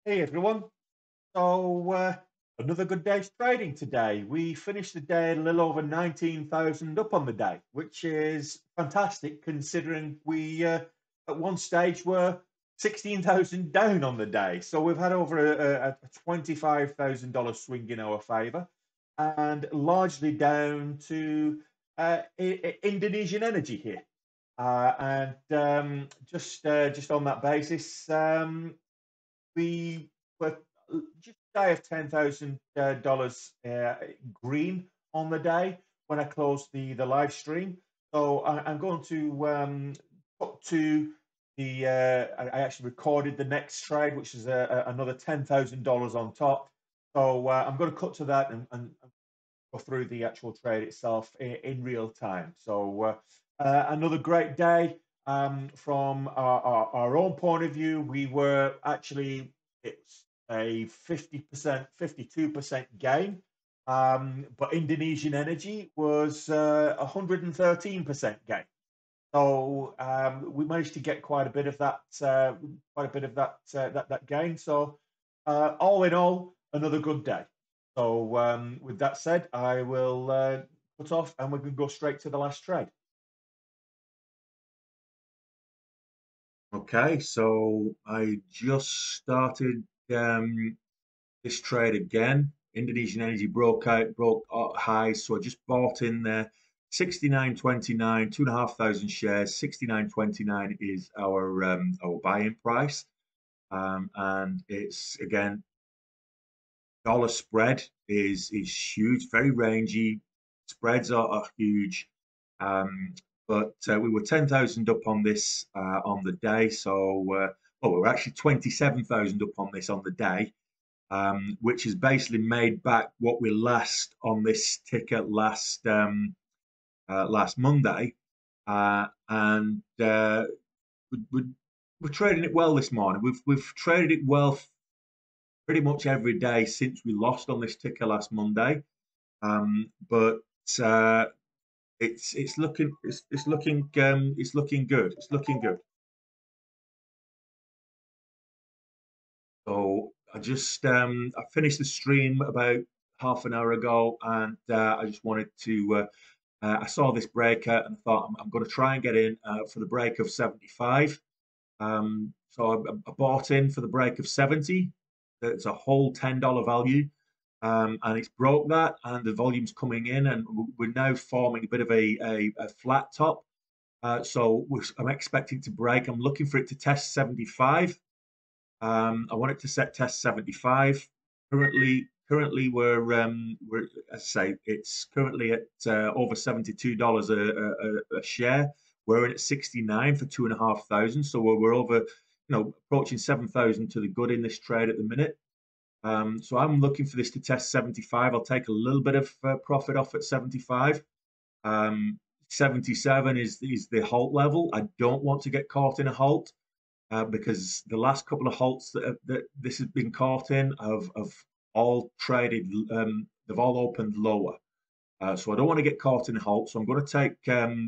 Hey everyone. Another good day's trading today. We finished the day a little over 19,000 up on the day, which is fantastic considering we at one stage were 16,000 down on the day. So we've had over a $25,000 swing in our favor and largely down to Indonesian energy here. Just on that basis, we were just shy of $10,000 green on the day when I closed the live stream. So I'm going to put to the. I actually recorded the next trade, which is another $10,000 on top. So I'm going to cut to that and go through the actual trade itself in real time. So another great day from our own point of view. We were actually it's a 50%, 52% gain. But Indonesian energy was 113% gain. So we managed to get quite a bit of that, that gain. So all in all, another good day. So with that said, I will cut off, and we can go straight to the last trade. Okay, so I just started this trade again. Indonesian energy broke out highs, so I just bought in there 69.29, 2,500 shares. 69.29 is our buying price, and it's again dollar spread is huge, very rangy. Spreads are huge. But we were 10,000 up on this on the day. Well, we were actually 27,000 up on this on the day, which has basically made back what we lost on this ticker last Monday. And we, we're trading it well this morning. We've traded it well pretty much every day since we lost on this ticker last Monday. But it's looking good. It's looking good. So I finished the stream about half an hour ago, and I just wanted to. I saw this breaker and I thought I'm going to try and get in for the break of 75. So I bought in for the break of 70. It's a whole $10 value. And it's broke that, and the volume's coming in, and we're now forming a bit of a flat top. I'm expecting to break. I'm looking for it to test 75. I want it to test 75. Currently we're as I say, it's currently at over $72 a share. We're in at 69 for 2,500, so we're over, approaching 7,000 to the good in this trade at the minute. So I'm looking for this to test 75. I'll take a little bit of profit off at 75. 77 is the halt level. I don't want to get caught in a halt because the last couple of halts that this has been caught in have all traded. They've all opened lower. So I don't want to get caught in a halt. So I'm going to take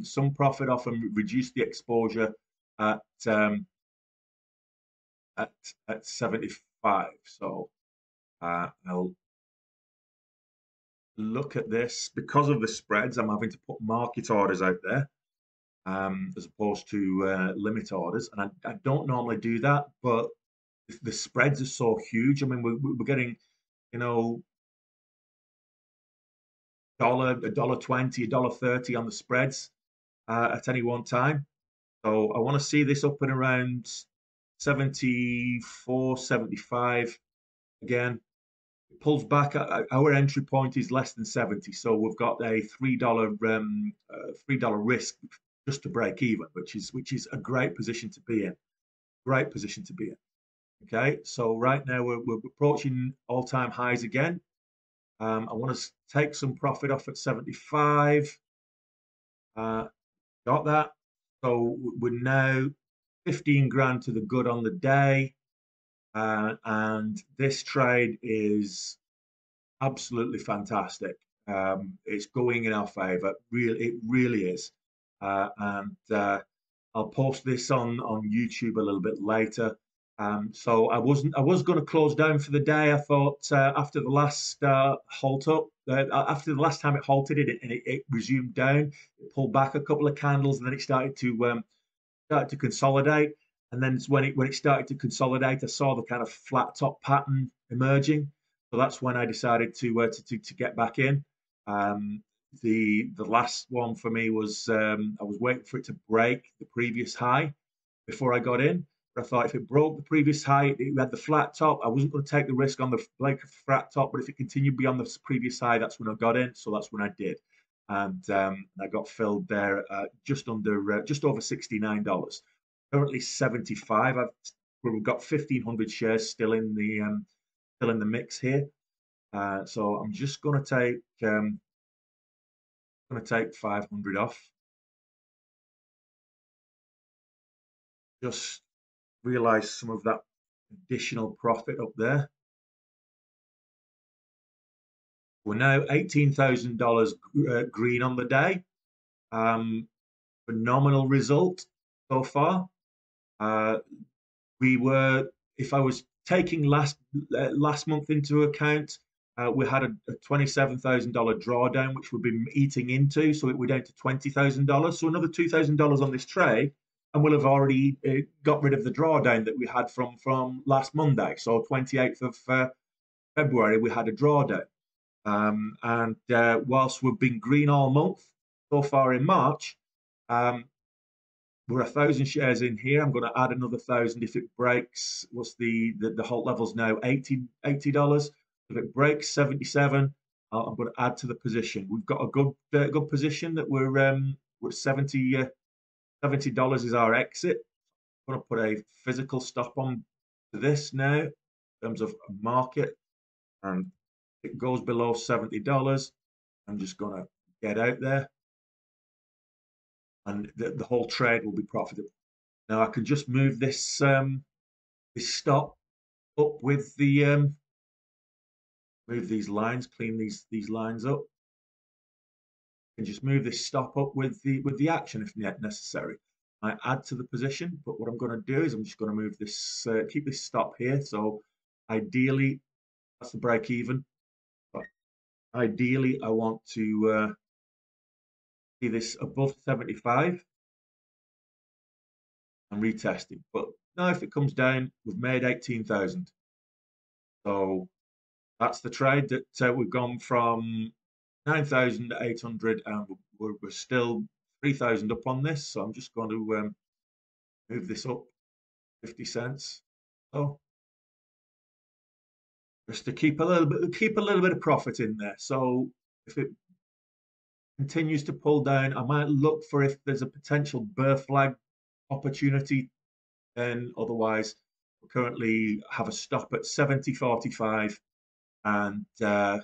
some profit off and reduce the exposure at um, at at 75. So I'll look at this because of the spreads. I'm having to put market orders out there as opposed to limit orders, and I don't normally do that, but the spreads are so huge. I mean, we're getting, you know, $1.20, $1.30 on the spreads at any one time. So I want to see this up and around 74, 75 again. Pulls back. Our entry point is less than 70, so we've got a $3 risk just to break even, which is a great position to be in. Great position to be in. Okay, so right now we're approaching all-time highs again. I want to take some profit off at 75. Got that. So we're now 15 grand to the good on the day, and this trade is absolutely fantastic. It's going in our favour. It really is. And I'll post this on YouTube a little bit later. So I was going to close down for the day. I thought after the last halt up, after the last time it halted, it resumed down. It pulled back a couple of candles, and then it started to consolidate. And then when it started to consolidate, I saw the kind of flat top pattern emerging. So that's when I decided to get back in. Um, the last one for me was I was waiting for it to break the previous high before I got in. But I thought if it broke the previous high, it had the flat top. I wasn't going to take the risk on the break of the flat top, but if it continued beyond the previous high, that's when I got in. So that's when I did, and I got filled there just over $69. Currently 75. We've got 1,500 shares still in the mix here. So I'm just going to take 500 off. Just realize some of that additional profit up there. We're now $18,000 green on the day. Phenomenal result so far. If I was taking last month into account, we had a $27,000 drawdown, which we've been eating into, so we're down to $20,000. So another $2,000 on this trade, and we'll have already got rid of the drawdown that we had from last Monday. So 28th of February, we had a drawdown. And whilst we've been green all month so far in March, we're 1,000 shares in here. I'm going to add another 1,000 if it breaks. What's the halt level's now? $80. If it breaks 77, I'm going to add to the position. We've got a good position that we're $70 is our exit. I'm going to put a physical stop on to this now in terms of market, and it goes below $70. I'm just going to get out there, and the whole trade will be profitable. Now I can just move this this stop up with the move these lines, clean these lines up, and just move this stop up with the action if necessary. I add to the position, but what I'm going to do is I'm just going to move this, keep this stop here. So ideally, that's the break even. But ideally, I want to see this above 75 and retesting. But now if it comes down, we've made 18,000. So that's the trade that we've gone from 9,800 and we're still 3,000 up on this. So I'm just going to move this up 50 cents. So just to keep a little bit of profit in there. So if it continues to pull down, I might look for if there's a potential bear flag opportunity. Then otherwise, we currently have a stop at 70.45, and for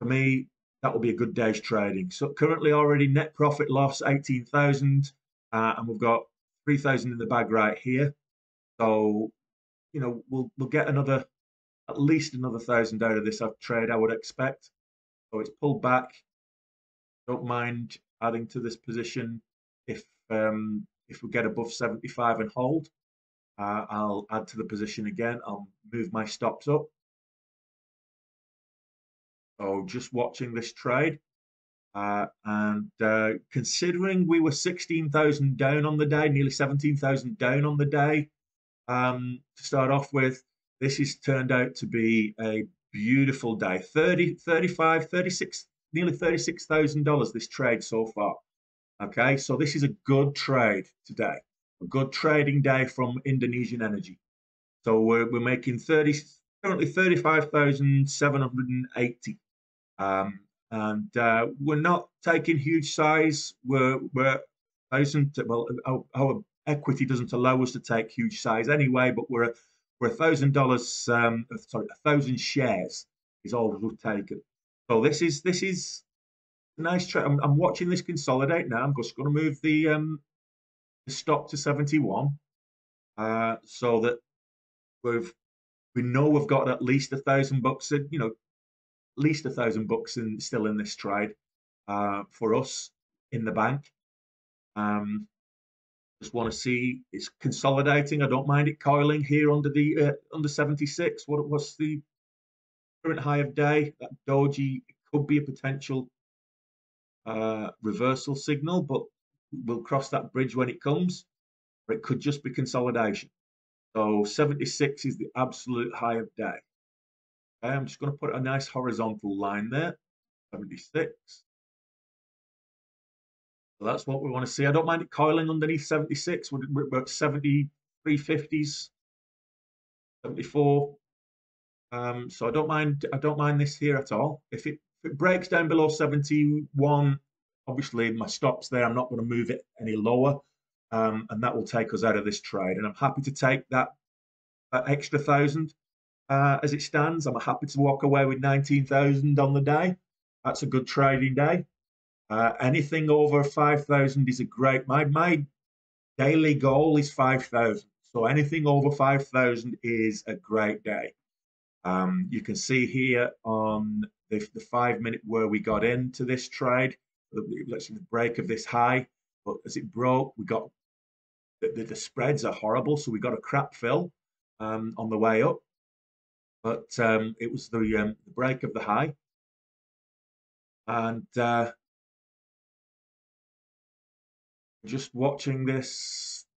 me, that will be a good day's trading. So currently already net profit loss 18,000, and we've got 3,000 in the bag right here. So we'll get at least another 1,000 out of this trade, I would expect. So it's pulled back. Don't mind adding to this position if we get above 75 and hold. I'll add to the position again. I'll move my stops up. So just watching this trade, and considering we were 16,000 down on the day, nearly 17,000 down on the day to start off with, this has turned out to be a beautiful day. 30, 35, 36, nearly $36,000 this trade so far. Okay, so this is a good trade today, a good trading day from Indonesian Energy. So we're making currently 35,780. And we're not taking huge size. We're our equity doesn't allow us to take huge size anyway, but we're $1,000. Sorry, 1,000 shares is all we've taken. So this is a nice trade. I'm watching this consolidate now. I'm just going to move the stop to 71, so that we know we've got at least $1,000. At least $1,000 still in this trade for us in the bank. Just want to see it's consolidating. I don't mind it coiling here under the under 76. What's the current high of day? That doji could be a potential reversal signal, but we'll cross that bridge when it comes. Or it could just be consolidation. So 76 is the absolute high of day. Okay, I'm just going to put a nice horizontal line there. 76. So that's what we want to see. I don't mind it coiling underneath 76. We're about 73.50s, 74. So I don't mind this here at all. If it breaks down below 71, obviously my stop's there. I'm not going to move it any lower, and that will take us out of this trade. And I'm happy to take that extra 1,000 as it stands. I'm happy to walk away with 19,000 on the day. That's a good trading day. Anything over 5,000 is a great. My daily goal is 5,000. So anything over 5,000 is a great day. You can see here on the 5 minute where we got into this trade, let's see the break of this high, but as it broke, we got the spreads are horrible, so we got a crap fill on the way up, but it was the break of the high, and just watching this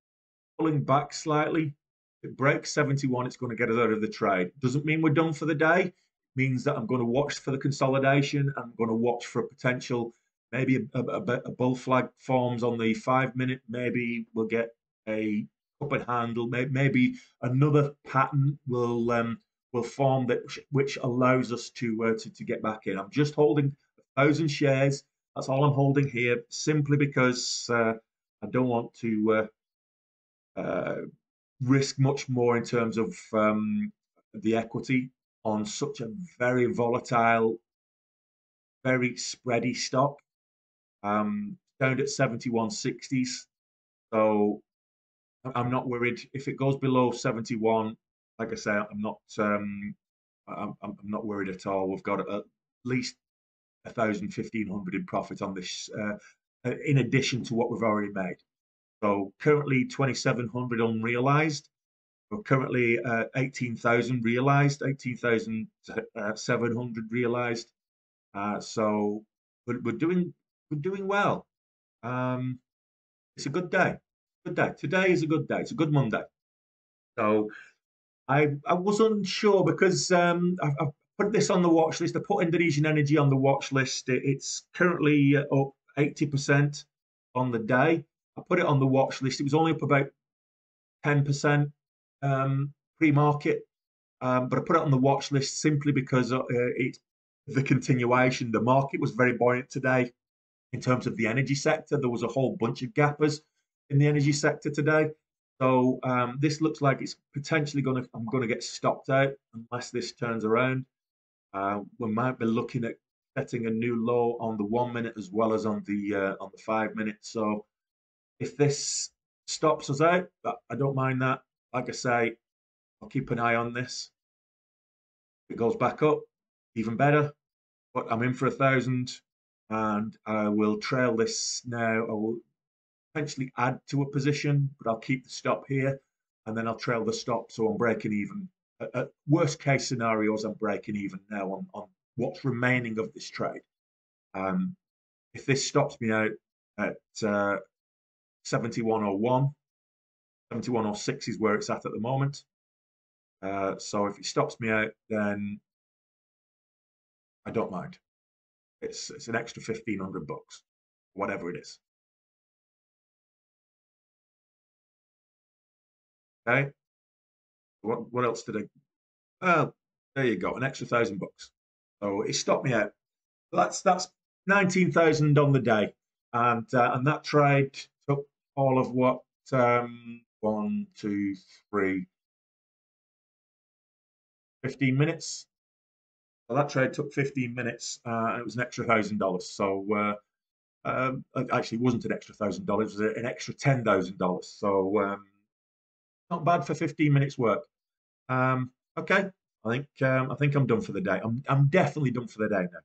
pulling back slightly. It breaks 71, it's going to get us out of the trade. Doesn't mean we're done for the day. It means that I'm going to watch for the consolidation. I'm going to watch for a potential, maybe a bull flag forms on the 5 minute. Maybe we'll get a cup and handle. Maybe another pattern will form that which allows us to get back in. I'm just holding 1,000 shares. That's all I'm holding here, simply because I don't want to risk much more in terms of the equity on such a very volatile, very spready stock. Down at 71.60s. So I'm not worried if it goes below 71. Like I say, I'm not worried at all. We've got at least 1,000, 1,500 in profit on this, in addition to what we've already made. So currently 2,700 unrealized. We're currently 18,000 realized, 18,700 realized. So we're doing well. It's a good day. Good day. Today is a good day. It's a good Monday. So I was unsure because I've put this on the watch list. I put Indonesian energy on the watch list. It's currently up 80% on the day. I put it on the watch list. It was only up about 10% pre-market, but I put it on the watch list simply because it's the continuation. The market was very buoyant today in terms of the energy sector. There was a whole bunch of gappers in the energy sector today. So this looks like it's potentially I'm going to get stopped out unless this turns around. We might be looking at setting a new low on the 1 minute as well as on the 5 minute. So if this stops us out, I don't mind that. Like I say, I'll keep an eye on this. If it goes back up, even better. But I'm in for 1,000, and I will trail this now. I will potentially add to a position, but I'll keep the stop here, and then I'll trail the stop, so I'm breaking even. At worst case scenarios, I'm breaking even now on what's remaining of this trade. If this stops me out at 71.01, 71.06 is where it's at the moment. So if it stops me out, then I don't mind. It's an extra 1,500 bucks, whatever it is. Okay. What else did I? Oh, there you go, an extra 1,000 bucks. So it stopped me out. That's 19,000 on the day, and that trade took all of what 1, 2, 3, 15 minutes. So that trade took 15 minutes, and it was an extra $1,000. So actually, it wasn't an extra $1,000; it was an extra $10,000. So not bad for 15 minutes work. Okay, I think I'm done for the day. I'm definitely done for the day now.